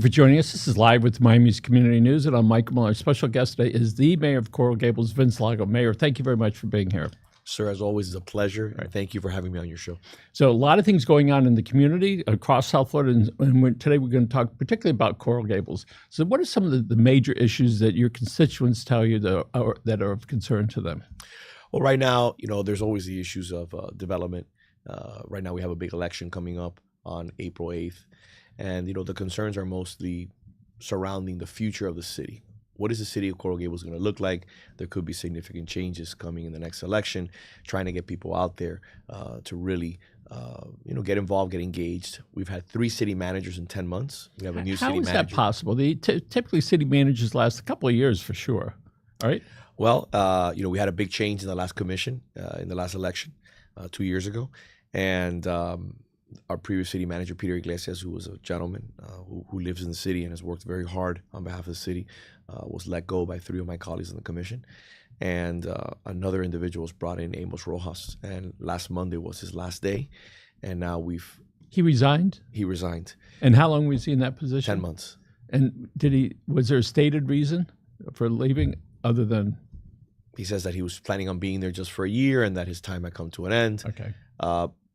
for joining us. This is Live with Miami's Community News, and I'm Michael Miller. Our special guest today is the Mayor of Coral Gables, Vince Lago. Mayor, thank you very much for being here. Sir, as always, it's a pleasure, and thank you for having me on your show. So a lot of things going on in the community across South Florida, and today we're going to talk particularly about Coral Gables. So what are some of the major issues that your constituents tell you that are of concern to them? Well, right now, there's always the issues of development. Right now, we have a big election coming up on April 8th, and the concerns are mostly surrounding the future of the city. What is the city of Coral Gables going to look like? There could be significant changes coming in the next election, trying to get people out there to really, get involved, get engaged. We've had 3 city managers in 10 months. We have a new city manager. How is that possible? Typically, city managers last a couple of years for sure, all right? Well, we had a big change in the last commission, in the last election 2 years ago. And our previous city manager, Peter Iglesias, who was a gentleman who lives in the city and has worked very hard on behalf of the city, was let go by 3 of my colleagues in the commission. And another individual was brought in, Amos Rojas. And last Monday was his last day. And now He resigned? He resigned. And how long was he in that position? 10 months. And was there a stated reason for leaving other than? He says that he was planning on being there just for a year and that his time had come to an end. Okay.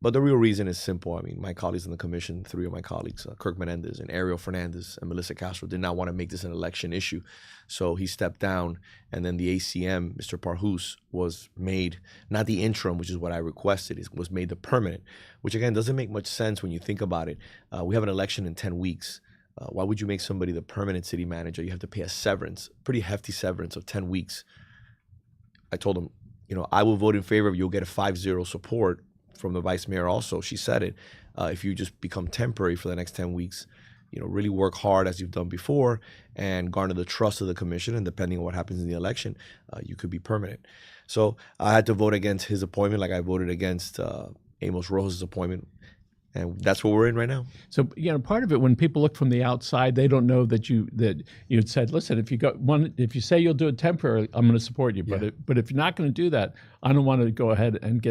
But the real reason is simple. I mean, my colleagues in the commission, 3 of my colleagues, Kirk Menendez and Ariel Fernandez and Melissa Castro, did not want to make this an election issue. So he stepped down, and then the ACM, Mr. Parhus, was made, not the interim, which is what I requested, was made the permanent, which again doesn't make much sense when you think about it. We have an election in 10 weeks. Why would you make somebody the permanent city manager? You have to pay a severance, pretty hefty severance of 10 weeks. I told him, I will vote in favor of you'll get a 5-0 support from the vice mayor also. She said it. If you just become temporary for the next 10 weeks, really work hard as you've done before and garner the trust of the commission. And depending on what happens in the election, you could be permanent. So I had to vote against his appointment like I voted against Amos Rojas' appointment. And that's what we're in right now. So, part of it, when people look from the outside, they don't know that you had said, listen, if you say you'll do it temporarily, I'm going to support you. Yeah. But if you're not going to do that, I don't want to go ahead and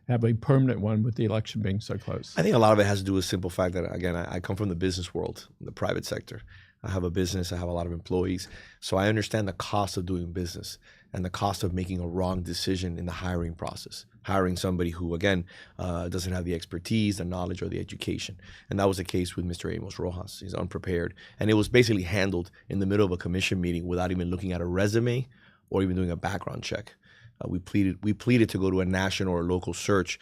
have a permanent one with the election being so close. I think a lot of it has to do with the simple fact that, again, I come from the business world, the private sector. I have a business. I have a lot of employees. So I understand the cost of doing business and the cost of making a wrong decision in the hiring process. Hiring somebody who, again, doesn't have the expertise, the knowledge, or the education. And that was the case with Mr. Amos Rojas. He's unprepared. And it was basically handled in the middle of a commission meeting without even looking at a resume or even doing a background check. We pleaded to go to a national or local search.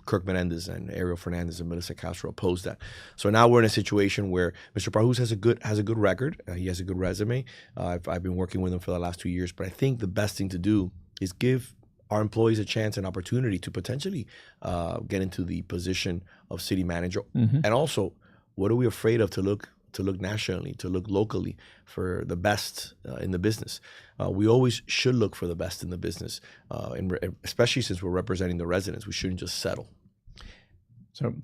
Kirk Menendez and Ariel Fernandez and Melissa Castro opposed that. So now we're in a situation where Mr. Parhus has a good record. He has a good resume. I've been working with him for the last 2 years. But I think the best thing to do is give our employees a chance and opportunity to potentially get into the position of city manager. Mm-hmm. And also, what are we afraid of to look nationally, to look locally for the best in the business? We always should look for the best in the business, especially since we're representing the residents. We shouldn't just settle. So,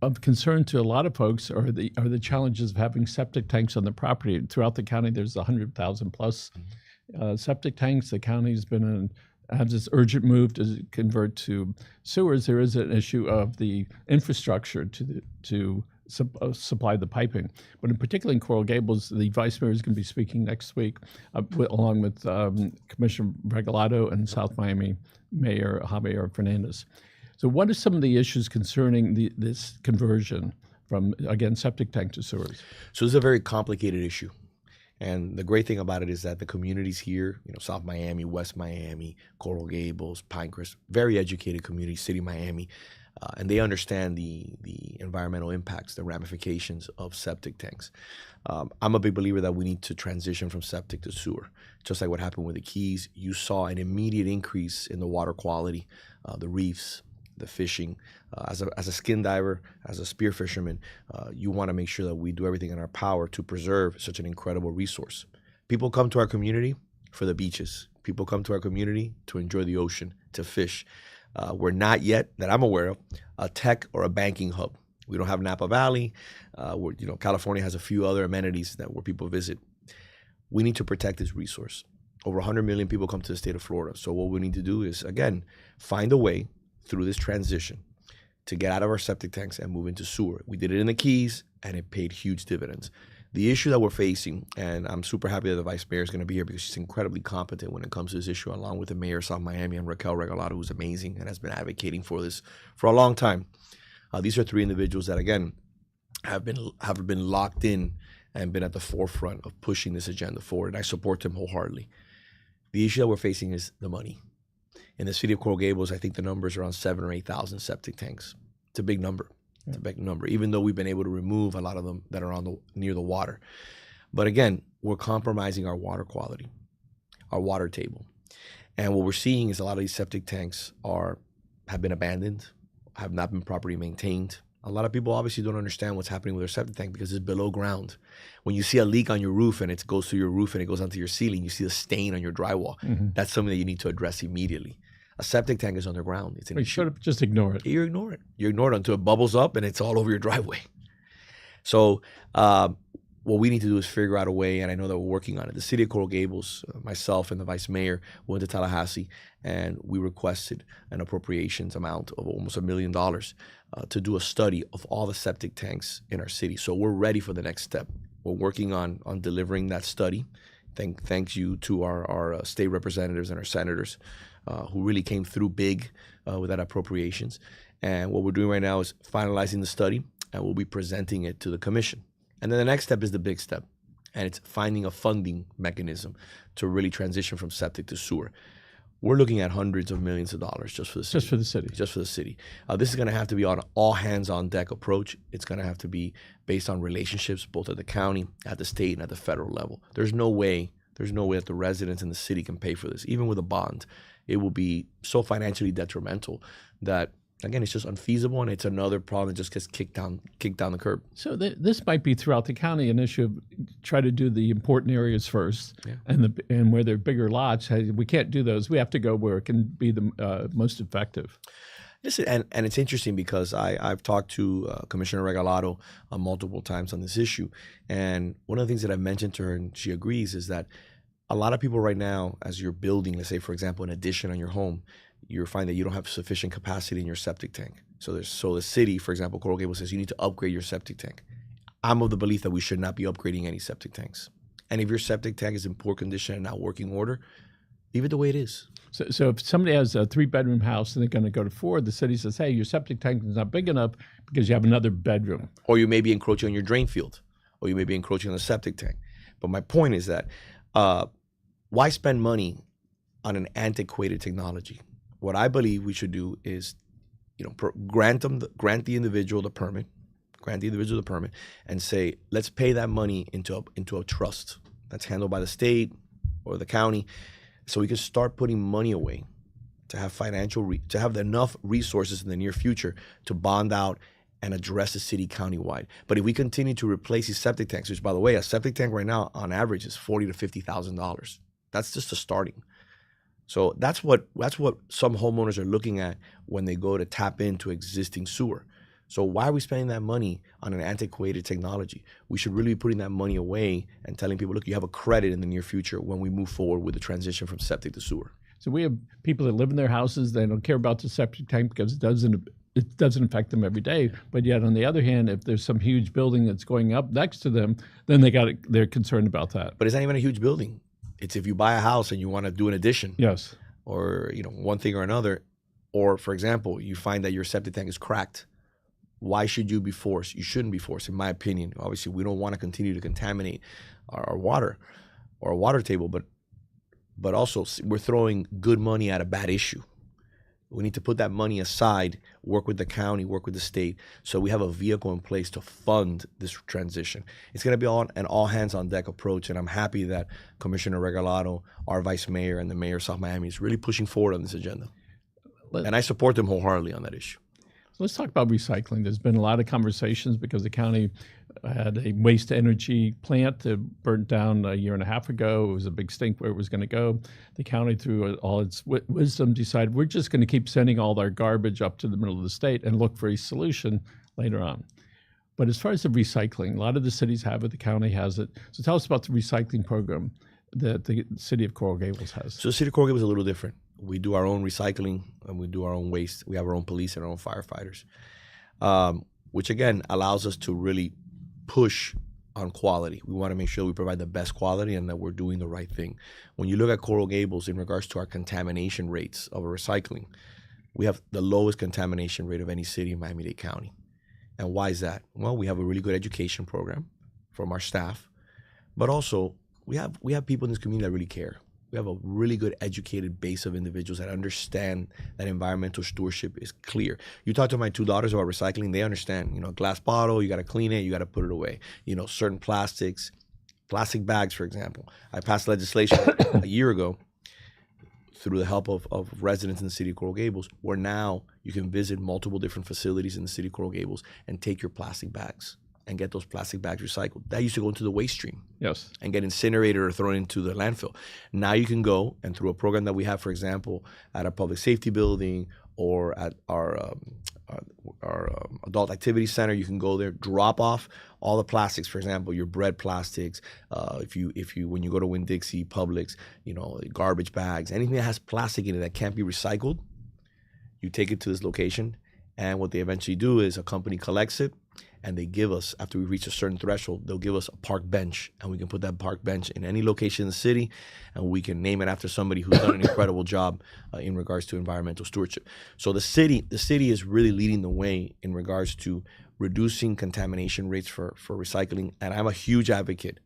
of concern to a lot of folks are the challenges of having septic tanks on the property. Throughout the county, there's 100,000 plus septic tanks. The county's been has this urgent move to convert to sewers. There is an issue of the infrastructure to supply the piping. But in particular in Coral Gables, the vice mayor is going to be speaking next week along with Commissioner Regalado and South Miami Mayor Javier Fernandez. So what are some of the issues concerning this conversion from, again, septic tank to sewers? So this is a very complicated issue. And the great thing about it is that the communities here, South Miami, West Miami, Coral Gables, Pinecrest, very educated community, City Miami, and they understand the environmental impacts, the ramifications of septic tanks. I'm a big believer that we need to transition from septic to sewer. Just like what happened with the Keys, you saw an immediate increase in the water quality, the reefs, the fishing. As a skin diver, as a spear fisherman, you want to make sure that we do everything in our power to preserve such an incredible resource. People come to our community for the beaches. People come to our community to enjoy the ocean, to fish. We're not yet, that I'm aware of, a tech or a banking hub. We don't have Napa Valley. California has a few other amenities where people visit. We need to protect this resource. Over 100 million people come to the state of Florida. So what we need to do is, again, find a way through this transition to get out of our septic tanks and move into sewer. We did it in the Keys, and it paid huge dividends. The issue that we're facing, and I'm super happy that the vice mayor is going to be here because she's incredibly competent when it comes to this issue, along with the mayor of South Miami and Raquel Regalado, who's amazing and has been advocating for this for a long time. These are three individuals that, again, have been locked in and been at the forefront of pushing this agenda forward, and I support them wholeheartedly. The issue that we're facing is the money. In the city of Coral Gables, I think the number is around 7,000 or 8,000 septic tanks. It's a big number. It's a big number, even though we've been able to remove a lot of them that are near the water. But again, we're compromising our water quality, our water table. And what we're seeing is a lot of these septic tanks have been abandoned, have not been properly maintained. A lot of people obviously don't understand what's happening with their septic tank because it's below ground. When you see a leak on your roof and it goes through your roof and it goes onto your ceiling, you see a stain on your drywall. That's something that you need to address immediately. A septic tank is underground. It's an issue. Should have just ignore it. You ignore it. You ignore it until it bubbles up and it's all over your driveway. So what we need to do is figure out a way, and I know that we're working on it. The city of Coral Gables, myself and the vice mayor went to Tallahassee, and we requested an appropriations amount of almost $1 million to do a study of all the septic tanks in our city. So we're ready for the next step. We're working on delivering that study. Thanks you to our state representatives and our senators who really came through big with that appropriations. And what we're doing right now is finalizing the study, and we'll be presenting it to the commission. And then the next step is the big step, and it's finding a funding mechanism to really transition from septic to sewer. We're looking at hundreds of millions of dollars just for the city. Just for the city. Just for the city. This is going to have to be on an all hands on deck approach. It's going to have to be based on relationships both at the county, at the state, and at the federal level. There's no way that the residents in the city can pay for this. Even with a bond, it will be so financially detrimental that, again, it's just unfeasible, and it's another problem that just gets kicked down the curb. So this might be throughout the county an issue of try to do the important areas first, and where there are bigger lots, hey, we can't do those. We have to go where it can be the most effective. Listen, and it's interesting because I've talked to Commissioner Regalado multiple times on this issue, and one of the things that I've mentioned to her, and she agrees, is that a lot of people right now, as you're building, let's say, for example, an addition on your home, you find that you don't have sufficient capacity in your septic tank. So the city, for example, Coral Gables says you need to upgrade your septic tank. I'm of the belief that we should not be upgrading any septic tanks. And if your septic tank is in poor condition and not working order, leave it the way it is. So if somebody has a 3-bedroom house and they're going to go to 4, the city says, hey, your septic tank is not big enough because you have another bedroom. Or you may be encroaching on your drain field, or you may be encroaching on the septic tank. But my point is that why spend money on an antiquated technology? What I believe we should do is, grant the individual the permit, and say, let's pay that money into a trust that's handled by the state or the county, so we can start putting money away to have to have enough resources in the near future to bond out and address the city countywide. But if we continue to replace these septic tanks, which, by the way, a septic tank right now on average is $40,000 to $50,000. That's just a starting. So that's what some homeowners are looking at when they go to tap into existing sewer. So why are we spending that money on an antiquated technology? We should really be putting that money away and telling people, look, you have a credit in the near future when we move forward with the transition from septic to sewer. So we have people that live in their houses, they don't care about the septic tank because it doesn't affect them every day. But yet, on the other hand, if there's some huge building that's going up next to them, then they're concerned about that. But it's not even a huge building. It's if you buy a house and you want to do an addition, yes, or one thing or another, or for example, you find that your septic tank is cracked. Why should you be forced? You shouldn't be forced, in my opinion. Obviously, we don't want to continue to contaminate our water or our water table, but also we're throwing good money at a bad issue. We need to put that money aside, work with the county, work with the state, so we have a vehicle in place to fund this transition. It's going to be an all hands on deck approach, and I'm happy that Commissioner Regalado, our vice mayor, and the mayor of South Miami is really pushing forward on this agenda. And I support them wholeheartedly on that issue. So let's talk about recycling. There's been a lot of conversations because the county had a waste energy plant that burnt down a year and a half ago. It was a big stink where it was going to go. The county, through all its wisdom, decided we're just going to keep sending all our garbage up to the middle of the state and look for a solution later on. But as far as the recycling, a lot of the cities have it, the county has it. So tell us about the recycling program that the city of Coral Gables has. So the city of Coral Gables is a little different. We do our own recycling and we do our own waste. We have our own police and our own firefighters, which again allows us to really push on quality. We want to make sure we provide the best quality and that we're doing the right thing. When you look at Coral Gables in regards to our contamination rates of recycling, we have the lowest contamination rate of any city in Miami-Dade County. And why is that? Well, we have a really good education program from our staff, but also we have people in this community that really care. We have a really good educated base of individuals that understand that environmental stewardship is clear. You talk to my two daughters about recycling, they understand, a glass bottle, you got to clean it, you got to put it away. Certain plastics, plastic bags, for example. I passed legislation a year ago through the help of residents in the city of Coral Gables, where now you can visit multiple different facilities in the city of Coral Gables and take your plastic bags and get those plastic bags recycled. That used to go into the waste stream. Yes. And get incinerated or thrown into the landfill. Now you can go and through a program that we have, for example, at a public safety building or at our adult activity center, you can go there, drop off all the plastics. For example, your bread plastics. If you when you go to Winn-Dixie, Publix, garbage bags, anything that has plastic in it that can't be recycled, you take it to this location, and what they eventually do is a company collects it. And they give us, after we reach a certain threshold, they'll give us a park bench, and we can put that park bench in any location in the city, and we can name it after somebody who's done an incredible job in regards to environmental stewardship. So the city is really leading the way in regards to reducing contamination rates for recycling, and I'm a huge advocate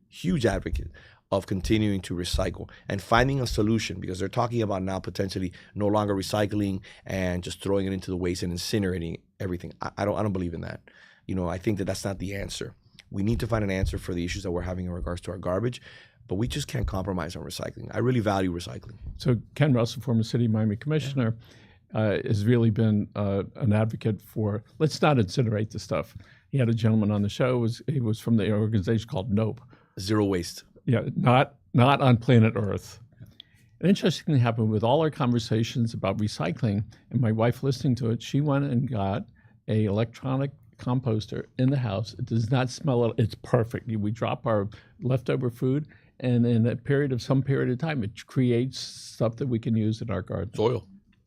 of continuing to recycle and finding a solution, because they're talking about now potentially no longer recycling and just throwing it into the waste and incinerating everything. I don't believe in that. I think that's not the answer. We need to find an answer for the issues that we're having in regards to our garbage, but we just can't compromise on recycling. I really value recycling. So Ken Russell, former city of Miami commissioner, has really been an advocate for, let's not incinerate the stuff. He had a gentleman on the show, he was from the organization called NOPE. Zero waste. Yeah, not on planet Earth. An interesting thing happened with all our conversations about recycling, and my wife listening to it, she went and got a electronic composter in the house. It does not smell. It's perfect. We drop our leftover food, and in some period of time, it creates stuff that we can use in our garden. Soil.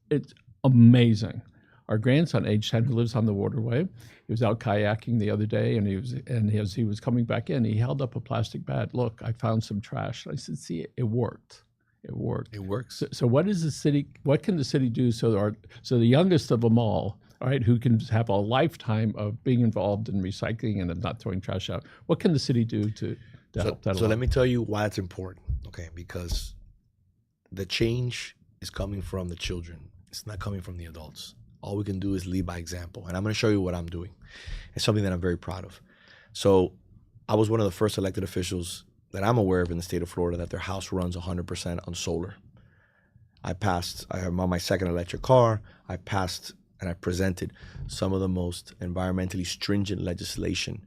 It's amazing. Our grandson, age 10, who lives on the waterway, he was out kayaking the other day, and as he was coming back in, he held up a plastic bag. Look, I found some trash. I said, see, it worked. It worked. It works. So what can the city do so the youngest of them all, right, who can have a lifetime of being involved in recycling and not throwing trash out, what can the city do to help that along? So let me tell you why it's important, okay? Because the change is coming from the children. It's not coming from the adults. All we can do is lead by example. And I'm going to show you what I'm doing. It's something that I'm very proud of. So I was one of the first elected officials that I'm aware of in the state of Florida that their house runs 100% on solar. I'm on my second electric car. I passed and I presented some of the most environmentally stringent legislation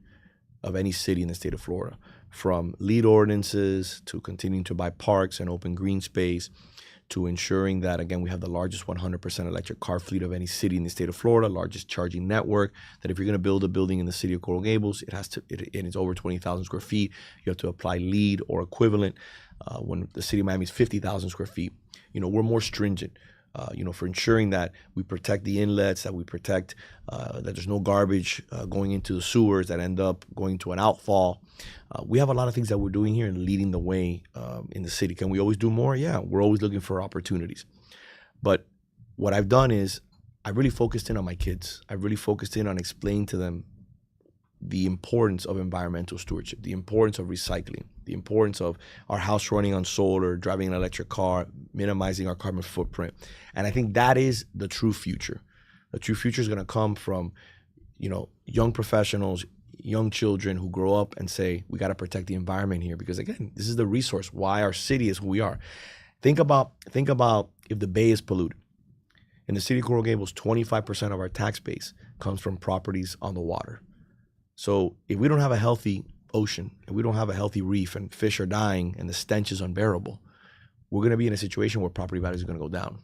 of any city in the state of Florida, from lead ordinances to continuing to buy parks and open green space, to ensuring that, again, we have the largest 100% electric car fleet of any city in the state of Florida, largest charging network, that if you're going to build a building in the city of Coral Gables, and it's over 20,000 square feet, you have to apply LEED or equivalent. When the city of Miami is 50,000 square feet, we're more stringent. For ensuring that we protect the inlets, that we protect that there's no garbage going into the sewers that end up going to an outfall. We have a lot of things that we're doing here and leading the way in the city. Can we always do more? Yeah, we're always looking for opportunities. But what I've done is I really focused in on my kids. I really focused in on explaining to them the importance of environmental stewardship, the importance of recycling, the importance of our house running on solar, driving an electric car, minimizing our carbon footprint. And I think that is the true future. The true future is going to come from, young professionals, young children who grow up and say, we got to protect the environment here, because again, this is the resource why our city is who we are. Think about if the bay is polluted. In the city of Coral Gables, 25% of our tax base comes from properties on the water. So if we don't have a healthy ocean, if we don't have a healthy reef and fish are dying and the stench is unbearable, we're going to be in a situation where property values are going to go down.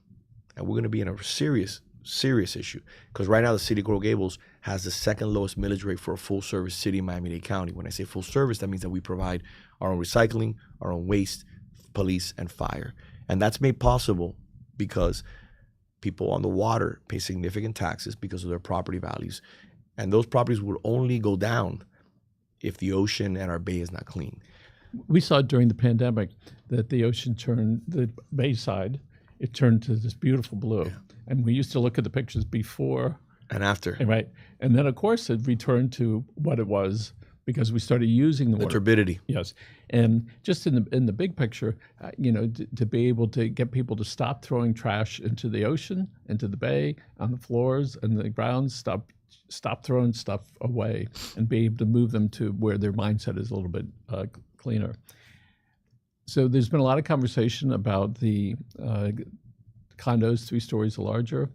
And we're going to be in a serious issue. Because right now the city of Coral Gables has the second lowest millage rate for a full service city in Miami-Dade County. When I say full service, that means that we provide our own recycling, our own waste, police, and fire. And that's made possible because people on the water pay significant taxes because of their property values. And those properties will only go down if the ocean and our bay is not clean. We saw during the pandemic that the ocean turned, the bayside, it turned to this beautiful blue. And we used to look at the pictures before And after. right? And then, of course, it returned to what it was because we started using the The water. turbidity. Yes, and just in the big picture, to be able to get people to stop throwing trash into the ocean, into the bay, on the floors and the grounds, stop throwing stuff away, and be able to move them to where their mindset is a little bit cleaner. So there's been a lot of conversation about the condos 3 stories or larger,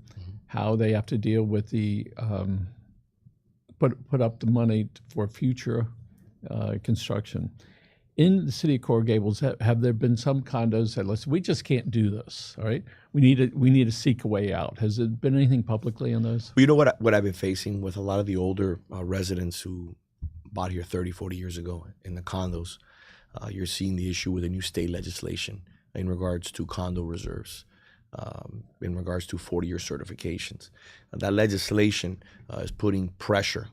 how they have to deal with the put up the money for future construction. In the city of Coral Gables, have there been some condos that, listen, we just can't do this, all right? We need to seek a way out. Has there been anything publicly on those? Well, you know what I've been facing with a lot of the older residents who bought here 30, 40 years ago in the condos. You're seeing the issue with the new state legislation in regards to condo reserves, in regards to 40-year certifications. That legislation is putting pressure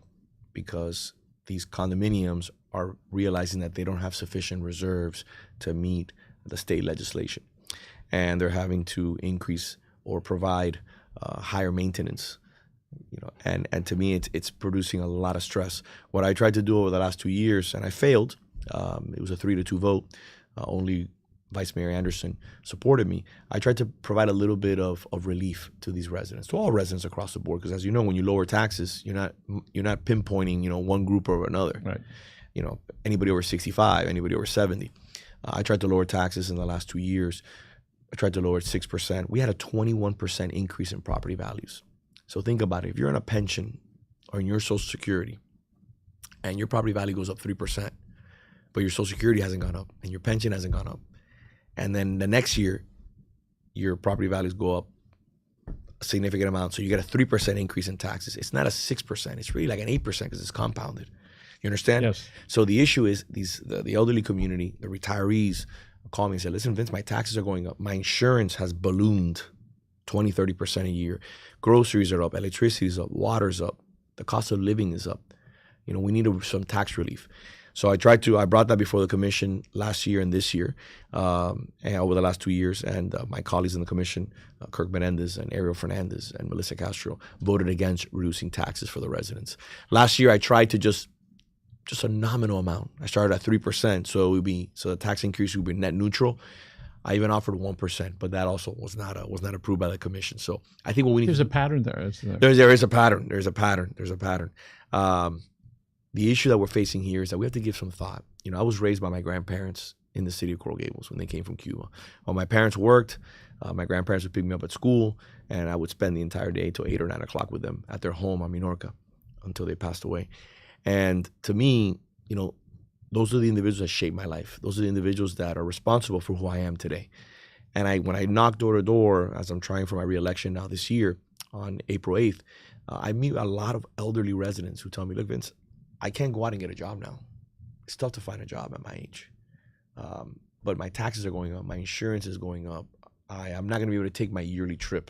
because these condominiums are realizing that they don't have sufficient reserves to meet the state legislation. And they're having to increase or provide higher maintenance. And to me, it's producing a lot of stress. What I tried to do over the last 2 years, and I failed, it was a 3-2 vote, only Vice Mayor Anderson supported me. I tried to provide a little bit of relief to these residents, to all residents across the board, because as you know, when you lower taxes, you're not pinpointing, one group over another. Right. Anybody over 65, anybody over 70. I tried to lower taxes in the last 2 years. I tried to lower it 6%. We had a 21% increase in property values. So think about it. If you're on a pension or in your Social Security and your property value goes up 3%, but your Social Security hasn't gone up and your pension hasn't gone up, and then the next year your property values go up a significant amount, so you get a 3% increase in taxes. It's not a 6%. It's really like an 8% because it's compounded. You understand? Yes. So the issue is the elderly community, the retirees call me and say, listen, Vince, my taxes are going up. My insurance has ballooned 20, 30% a year. Groceries are up, electricity is up, water's up, the cost of living is up. We need some tax relief. So I brought that before the commission last year and this year, and over the last 2 years, and my colleagues in the commission, Kirk Menendez and Ariel Fernandez and Melissa Castro, voted against reducing taxes for the residents. Last year, I tried to just a nominal amount. I started at 3%, so the tax increase would be net neutral. I even offered 1%, but that also was not approved by the commission. So I think what we need There's a pattern there, isn't there is a pattern. There's a pattern. The issue that we're facing here is that we have to give some thought. I was raised by my grandparents in the city of Coral Gables when they came from Cuba. While my parents worked, my grandparents would pick me up at school, and I would spend the entire day till 8 or 9 o'clock with them at their home on Minorca until they passed away. And to me, those are the individuals that shaped my life. Those are the individuals that are responsible for who I am today. And when I knock door to door, as I'm trying for my reelection now this year on April 8th, I meet a lot of elderly residents who tell me, look, Vince, I can't go out and get a job now. It's tough to find a job at my age. But my taxes are going up. My insurance is going up. I'm not going to be able to take my yearly trip.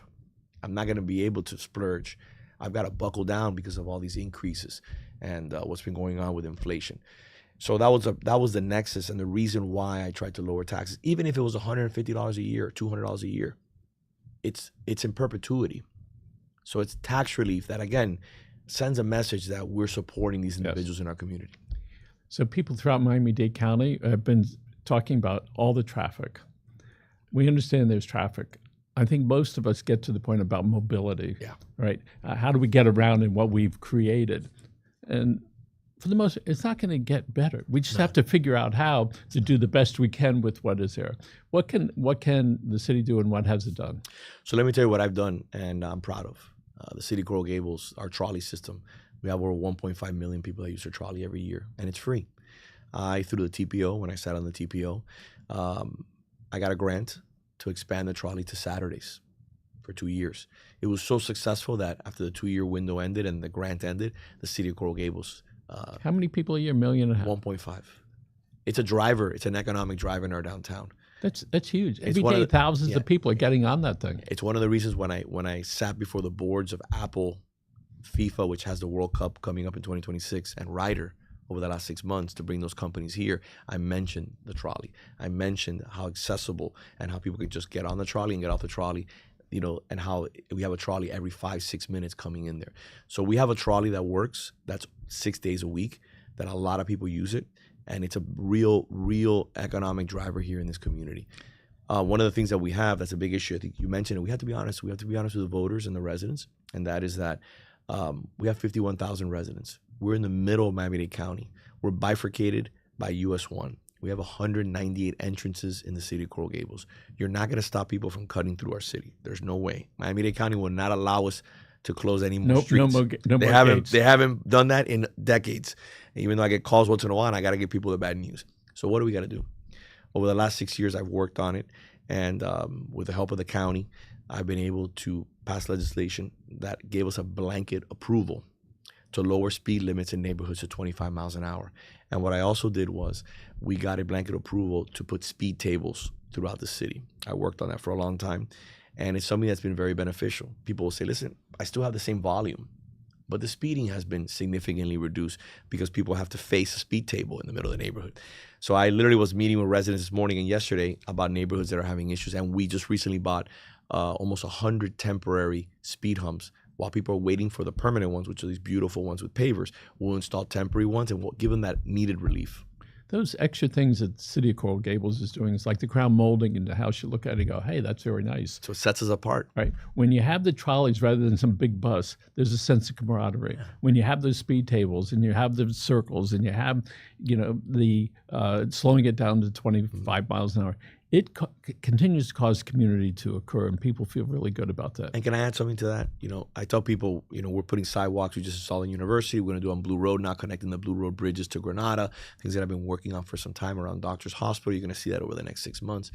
I'm not going to be able to splurge. I've got to buckle down because of all these increases and what's been going on with inflation. So that was the nexus and the reason why I tried to lower taxes. Even if it was $150 a year, $200 a year, it's in perpetuity. So it's tax relief that, again, sends a message that we're supporting these individuals in our community. So people throughout Miami-Dade County have been talking about all the traffic. We understand there's traffic. I think most of us get to the point about mobility, right? How do we get around in what we've created? And for the most, it's not going to get better. We just have to figure out how to do the best we can with what is there. What can the city do, and what has it done? So let me tell you what I've done, and I'm proud of. The city of Coral Gables, our trolley system, we have over 1.5 million people that use their trolley every year, and it's free. Through the TPO, when I sat on the TPO, I got a grant to expand the trolley to Saturdays for 2 years. It was so successful that after the 2-year window ended and the grant ended, the city of Coral Gables. How many people a year? 1.5 million? 1.5. It's a driver. It's an economic driver in our downtown. That's huge. Every day, thousands of people are getting on that thing. It's one of the reasons when I sat before the boards of Apple, FIFA, which has the World Cup coming up in 2026, and Ryder, over the last 6 months to bring those companies here, I mentioned the trolley. I mentioned how accessible and how people could just get on the trolley and get off the trolley, and how we have a trolley every 5-6 minutes coming in there. So we have a trolley that works, that's 6 days a week, that a lot of people use it. And it's a real economic driver here in this community. One of the things that we have that's a big issue, I think you mentioned it, we have to be honest. We have to be honest with the voters and the residents. And that is that we have 51,000 residents. We're in the middle of Miami-Dade County. We're bifurcated by US 1. We have 198 entrances in the city of Coral Gables. You're not going to stop people from cutting through our city. There's no way. Miami-Dade County will not allow us to close any more streets. No more gates. They haven't done that in decades. Even though I get calls once in a while, and I got to give people the bad news. So what do we got to do? Over the last 6 years, I've worked on it. And with the help of the county, I've been able to pass legislation that gave us a blanket approval to lower speed limits in neighborhoods to 25 miles an hour. And what I also did was we got a blanket approval to put speed tables throughout the city. I worked on that for a long time. And it's something that's been very beneficial. People will say, listen, I still have the same volume, but the speeding has been significantly reduced because people have to face a speed table in the middle of the neighborhood. So I literally was meeting with residents this morning and yesterday about neighborhoods that are having issues. And we just recently bought almost 100 temporary speed humps. While people are waiting for the permanent ones, which are these beautiful ones with pavers, we'll install temporary ones and we'll give them that needed relief. Those extra things that the city of Coral Gables is doing is like the crown molding in the house. You look at it and go, hey, that's very nice. So it sets us apart. Right. When you have the trolleys rather than some big bus, there's a sense of camaraderie. When you have those speed tables and you have the circles and you have, the slowing it down to 25 miles an hour, it continues to cause community to occur, and people feel really good about that. And can I add something to that? I tell people, we're putting sidewalks. We just installed in University. We're going to do on Blue Road, now connecting the Blue Road bridges to Granada, things that I've been working on for some time around Doctors Hospital. You're going to see that over the next 6 months.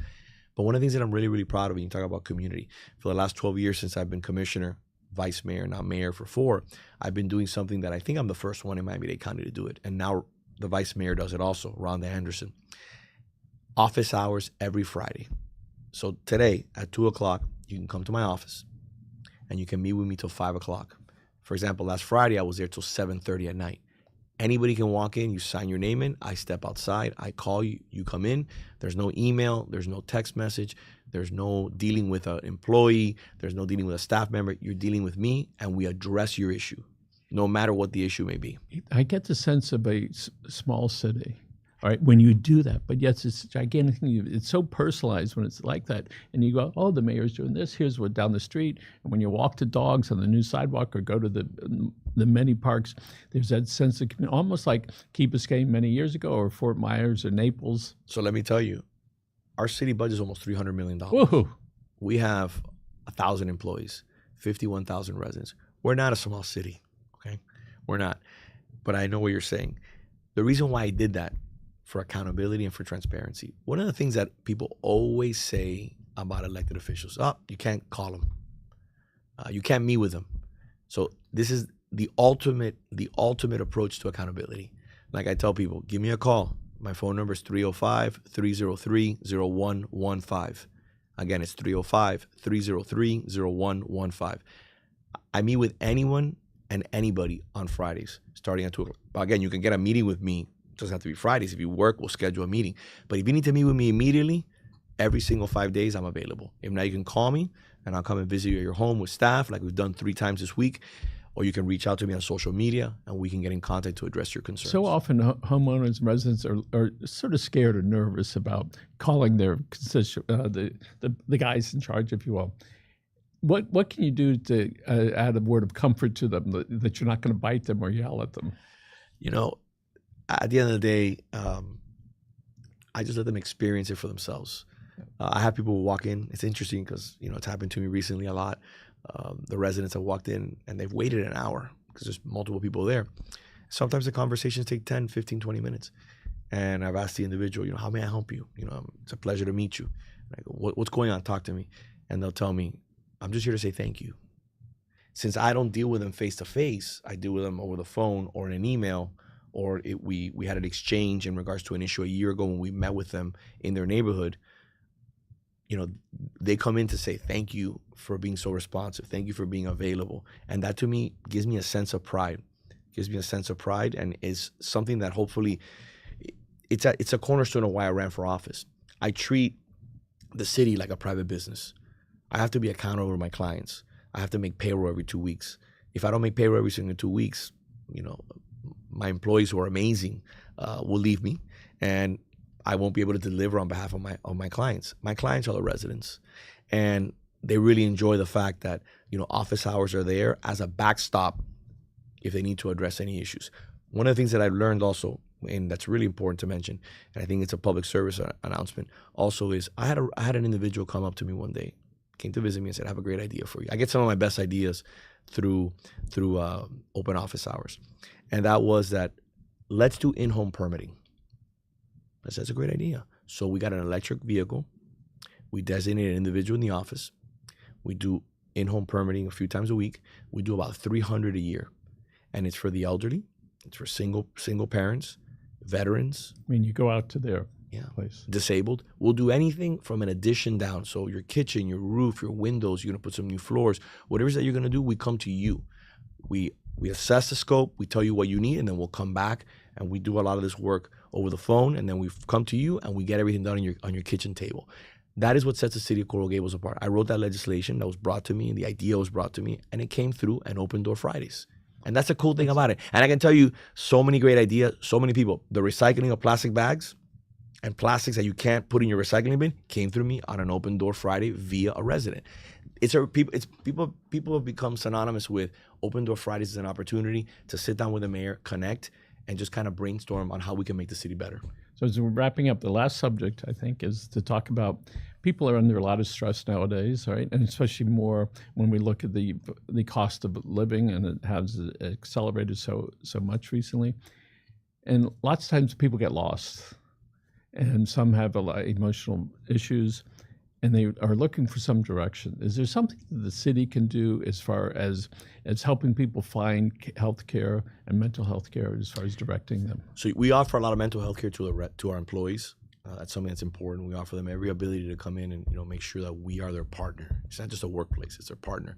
But one of the things that I'm really, really proud of, when you talk about community, for the last 12 years since I've been commissioner, vice mayor, now mayor for 4, I've been doing something that I think I'm the first one in Miami-Dade County to do it. And now the vice mayor does it also, Rhonda Anderson. Office hours every Friday. So today at 2 o'clock, you can come to my office and you can meet with me till 5 o'clock. For example, last Friday, I was there till 7:30 at night. Anybody can walk in, you sign your name in, I step outside, I call you, you come in. There's no email, there's no text message, there's no dealing with an employee, there's no dealing with a staff member. You're dealing with me and we address your issue, no matter what the issue may be. I get the sense of a small city. All right, when you do that, but yes, it's a gigantic thing. It's so personalized when it's like that. And you go, oh, the mayor's doing this. Here's what down the street. And when you walk the dogs on the new sidewalk or go to the many parks, there's that sense of community, almost like Key Biscayne many years ago, or Fort Myers or Naples. So let me tell you, our city budget is almost $300 million. Whoa. We have 1,000 employees, 51,000 residents. We're not a small city, okay? We're not. But I know what you're saying. The reason why I did that, for accountability and for transparency. One of the things that people always say about elected officials, you can't call them. You can't meet with them. So this is the ultimate approach to accountability. Like I tell people, give me a call. My phone number is 305-303-0115. Again, it's 305-303-0115. I meet with anyone and anybody on Fridays, starting at 2 o'clock. Again, you can get a meeting with me. It doesn't have to be Fridays. If you work, we'll schedule a meeting. But if you need to meet with me immediately, every single 5 days, I'm available. If not, you can call me, and I'll come and visit you at your home with staff, like we've done 3 times this week. Or you can reach out to me on social media, and we can get in contact to address your concerns. So often, homeowners and residents are sort of scared or nervous about calling their the guys in charge, if you will. What can you do to add a word of comfort to them that you're not going to bite them or yell at them? At the end of the day, I just let them experience it for themselves. I have people walk in. It's interesting because, it's happened to me recently a lot. The residents have walked in and they've waited an hour because there's multiple people there. Sometimes the conversations take 10, 15, 20 minutes. And I've asked the individual, how may I help you? It's a pleasure to meet you. And I go, what's going on? Talk to me. And they'll tell me, I'm just here to say thank you. Since I don't deal with them face to face, I deal with them over the phone or in an email. Or we had an exchange in regards to an issue a year ago when we met with them in their neighborhood. They come in to say, thank you for being so responsive. Thank you for being available. And that to me gives me a sense of pride gives me a sense of pride, and is something that hopefully it's a cornerstone of why I ran for office. I treat the city like a private business. I have to be accountable to my clients. I have to make payroll every 2 weeks. If I don't make payroll every single 2 weeks, my employees who are amazing will leave me, and I won't be able to deliver on behalf of my clients. My clients are the residents, and they really enjoy the fact that office hours are there as a backstop if they need to address any issues. One of the things that I've learned also, and that's really important to mention, and I think it's a public service announcement also, is I had an individual come up to me one day, came to visit me and said, "I have a great idea for you." I get some of my best ideas through open office hours, and that was that let's do in-home permitting. I said, "That's a great idea." So we got an electric vehicle. We designate an individual in the office. We do in-home permitting a few times a week. We do about 300 a year, and it's for the elderly. It's for single parents, veterans. I mean, you go out to their place. Disabled. We'll do anything from an addition down. So your kitchen, your roof, your windows, you're going to put some new floors. Whatever it is that you're going to do, we come to you. We assess the scope. We tell you what you need, and then we'll come back, and we do a lot of this work over the phone, and then we come to you, and we get everything done on your kitchen table. That is what sets the city of Coral Gables apart. I wrote that legislation that was brought to me, and the idea was brought to me, and it came through an Open Door Fridays. And that's the cool thing about it. And I can tell you so many great ideas, so many people. The recycling of plastic bags and plastics that you can't put in your recycling bin came through me on an Open Door Friday via a resident. People have become synonymous with Open Door Fridays as an opportunity to sit down with the mayor, connect, and just kind of brainstorm on how we can make the city better. So as we're wrapping up, the last subject, I think, is to talk about people are under a lot of stress nowadays, right? And especially more when we look at the cost of living, and it has accelerated so much recently. And lots of times people get lost, and some have a lot of emotional issues, and they are looking for some direction. Is there something that the city can do as far as helping people find health care and mental health care, as far as directing them? So we offer a lot of mental health care to our employees. That's something that's important. We offer them every ability to come in and make sure that we are their partner. It's not just a workplace; it's their partner.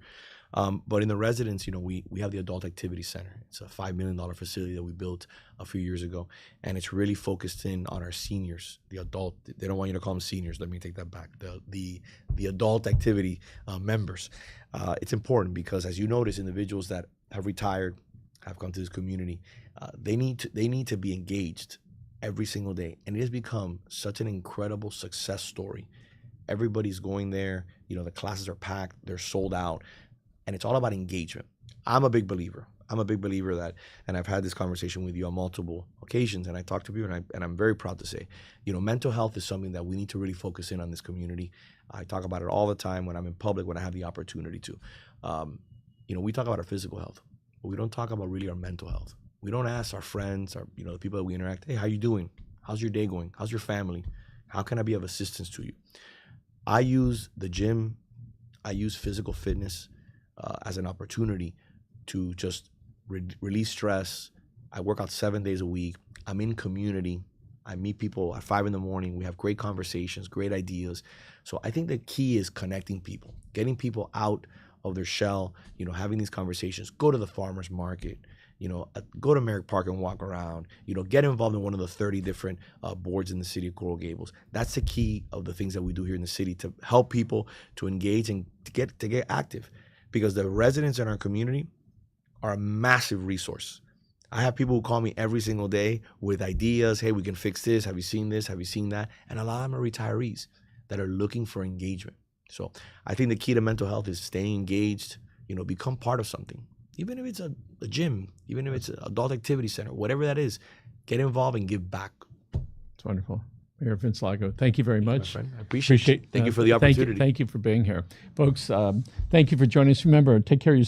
But in the residence, we have the Adult Activity Center. It's a $5 million facility that we built a few years ago, and it's really focused in on our seniors. The adult, they don't want you to call them seniors. Let me take that back. The adult activity members. It's important because, as you notice, individuals that have retired, have come to this community, they need to be engaged every single day, and it has become such an incredible success story. Everybody's going there. The classes are packed. They're sold out. And it's all about engagement. I'm a big believer that, and I've had this conversation with you on multiple occasions, and I talk to people, and I'm very proud to say, mental health is something that we need to really focus in on this community. I talk about it all the time when I'm in public, when I have the opportunity to. We talk about our physical health, but we don't talk about really our mental health. We don't ask our friends, the people that we interact, "Hey, how you doing? How's your day going? How's your family? How can I be of assistance to you?" I use the gym, I use physical fitness as an opportunity to just release stress. I work out 7 days a week. I'm in community. I meet people at 5 a.m. We have great conversations, great ideas. So I think the key is connecting people, getting people out of their shell, having these conversations. Go to the farmer's market, go to Merrick Park and walk around, get involved in one of the 30 different boards in the city of Coral Gables. That's the key of the things that we do here in the city, to help people to engage and to get active. Because the residents in our community are a massive resource. I have people who call me every single day with ideas. "Hey, we can fix this. Have you seen this? Have you seen that?" And a lot of them are retirees that are looking for engagement. So I think the key to mental health is staying engaged, become part of something. Even if it's a gym, even if it's an adult activity center, whatever that is, get involved and give back. It's wonderful. Mayor Vince Lago, thank you very much. My friend. I appreciate it. Thank you for the opportunity. Thank you for being here. Folks, thank you for joining us. Remember, take care of yourself.